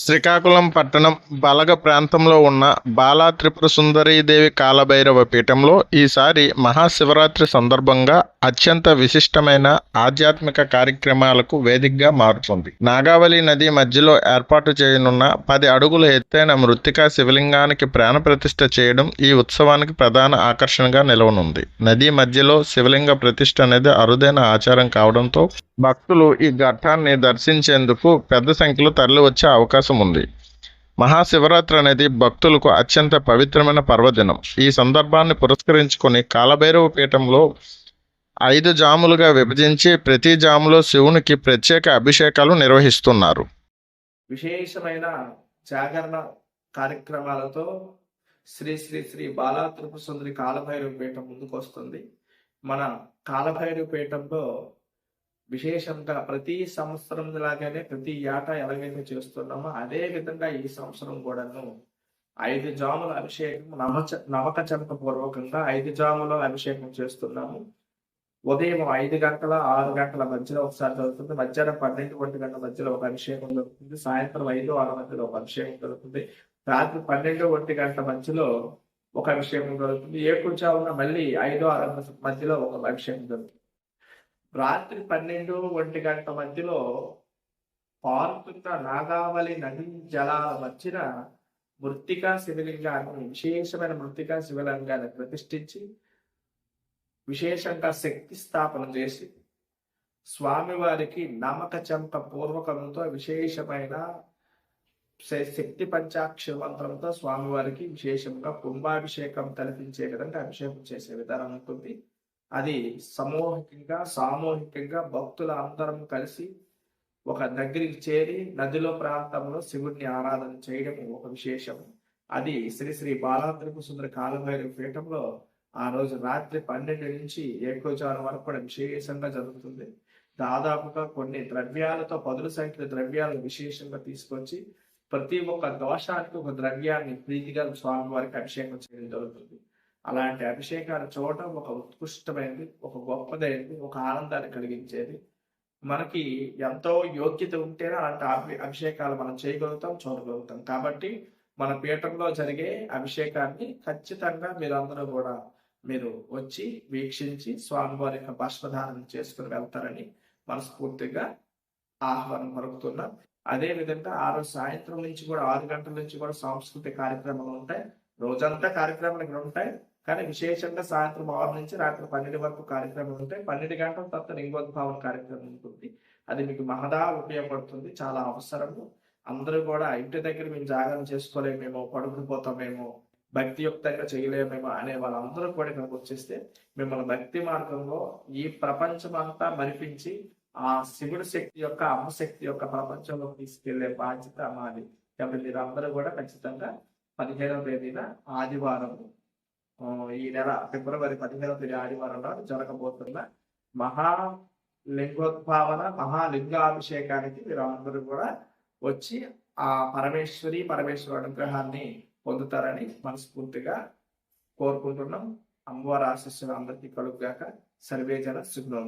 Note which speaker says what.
Speaker 1: శ్రీకాకుళం పట్టణం బలగ ప్రాంతంలో ఉన్న బాలా త్రిపుర సుందరీదేవి కాలభైరవ పీఠంలో ఈసారి మహాశివరాత్రి సందర్భంగా అత్యంత విశిష్టమైన ఆధ్యాత్మిక కార్యక్రమాలకు వేదికగా మారుతుంది. నాగావళి నది మధ్యలో ఏర్పాటు చేయనున్న 10 అడుగుల ఎత్తైన మృత్తికా శివలింగానికి ప్రాణప్రతిష్ఠ చేయడం ఈ ఉత్సవానికి ప్రధాన ఆకర్షణగా నిలవనుంది. నది మధ్యలో శివలింగ ప్రతిష్ఠ అనేది అరుదైన ఆచారం కావడంతో భక్తులు ఈ ఘట్టాన్ని దర్శించేందుకు పెద్ద సంఖ్యలో తరలివచ్చే అవకాశం ఉంది. మహాశివరాత్రి అనేది భక్తులకు అత్యంత పవిత్రమైన పర్వదినం. ఈ సందర్భాన్ని పురస్కరించుకొని కాలభైరవ పీఠంలో 5 జాములుగా విభజించి ప్రతి జాములో శివునికి ప్రత్యేక అభిషేకాలు నిర్వహిస్తున్నారు.
Speaker 2: విశేషమైన జాగరణ కార్యక్రమాలతో శ్రీ శ్రీ శ్రీ బాలా త్రిపుర సుందరి కాలభైరవ పీఠం ముందుకు వస్తుంది. మన కాలభైరవ పీఠంలో విశేషంగా ప్రతి సంవత్సరం లాగానే ప్రతి ఏటా ఎలాగైతే చేస్తున్నామో అదే విధంగా ఈ సంవత్సరం కూడాను 5 జాముల అభిషేకం నవక చంప పూర్వకంగా 5 జాముల అభిషేకం చేస్తున్నాము. ఉదయం 5 గంటల 6 గంటల మధ్యలో ఒకసారి జరుగుతుంది. మధ్యాహ్నం 12 1 గంటల మధ్యలో ఒక అభిషేకం జరుగుతుంది. సాయంత్రం 5 6 మధ్యలో ఒక అభిషేకం జరుగుతుంది. రాత్రి 12 1 గంటల మధ్యలో ఒక అభిషేకం జరుగుతుంది. ఏకుచావున మళ్ళీ 5 6 మధ్యలో ఒక అభిషేకం జరుగుతుంది. రాత్రి 12 1 గంటల మధ్యలో పారుతున్న నాగావళి నది జలాల మధ్యన మృత్తికా శివలింగాన్ని విశేషమైన మృత్తికా శివలింగాన్ని ప్రతిష్ఠించి విశేషంగా శక్తి స్థాపన చేసి స్వామివారికి నమక చంప పూర్వకంతో విశేషమైన శక్తి పంచాక్షర మంత్రంతో స్వామివారికి విశేషంగా కుంభాభిషేకం తలపించే విధంగా అభిషేకం చేసే విధానం ఉంటుంది. అది సామూహికంగా భక్తుల అందరం కలిసి ఒక దగ్గరికి చేరి నదిలో ప్రాంతంలో శివుడిని ఆరాధన చేయడం ఒక విశేషం. అది శ్రీ శ్రీ బాలా త్రిపుర సుందరి కాలభైరవ పీఠంలో ఆ రోజు రాత్రి 12 నుంచి ఏకోచారం వరకు కూడా విశేషంగా జరుగుతుంది. దాదాపుగా కొన్ని ద్రవ్యాలతో పదుల సంఖ్యలో ద్రవ్యాలను విశేషంగా తీసుకొచ్చి ప్రతి ఒక్క దోషానికి ఒక ద్రవ్యాన్ని ప్రీతిగా స్వామివారికి అభిషేకం చేయడం జరుగుతుంది. అలాంటి అభిషేకాలు చూడటం ఒక ఉత్కృష్టమైనది, ఒక గొప్పదైనది, ఒక ఆనందాన్ని కలిగించేది. మనకి ఎంతో యోగ్యత ఉంటేనే అలాంటి అభిషేకాలు మనం చేయగలుగుతాం, చూడగలుగుతాం. కాబట్టి మన పీఠంలో జరిగే అభిషేకాన్ని ఖచ్చితంగా మీరందరూ కూడా మీరు వచ్చి వీక్షించి స్వామివారి యొక్క భస్మధారణ చేసుకుని వెళ్తారని మనస్ఫూర్తిగా ఆహ్వానం పలుకుతున్నాం. అదే విధంగా ఆ రోజు సాయంత్రం నుంచి కూడా 6 గంటల నుంచి కూడా సాంస్కృతిక కార్యక్రమాలు ఉంటాయి. రోజంతా కార్యక్రమాలు ఇక్కడ ఉంటాయి, కానీ విశేషంగా సాయంత్రం 6 నుంచి రాత్రి 12 వరకు కార్యక్రమాలు ఉంటాయి. 12 గంటల తర్వాత లింగోద్భావన కార్యక్రమం ఉంటుంది. అది మీకు మహదా ఉపయోగపడుతుంది, చాలా అవసరము. అందరూ కూడా ఇంటి దగ్గర మేము జాగరణ చేసుకోలేమేమో, పడుకుపోతామేమో, భక్తియుక్తంగా చేయలేమేమో అనే వాళ్ళందరూ కూడా ఇక్కడికి వచ్చేస్తే మిమ్మల్ని భక్తి మార్గంలో ఈ ప్రపంచం అంతా మరిపించి ఆ శివుడి శక్తి యొక్క అమ్మశక్తి యొక్క ప్రపంచంలోకి తీసుకెళ్లే బాధ్యత మాది. కాబట్టి మీరు అందరూ కూడా ఖచ్చితంగా 15వ తేదీన ఆదివారం, ఈ నెల ఫిబ్రవరి 15వ తేదీ ఆదివారం నాడు జరగబోతున్న మహాలింగోద్భావన మహాలింగాభిషేకానికి మీరు అందరూ కూడా వచ్చి ఆ పరమేశ్వరుడు అనుగ్రహాన్ని పొందుతారని మనస్ఫూర్తిగా కోరుకుంటున్నాం. అమ్మవారి ఆశీస్సులు అందరికీ కలుగుగాక. సర్వేజన శుభం.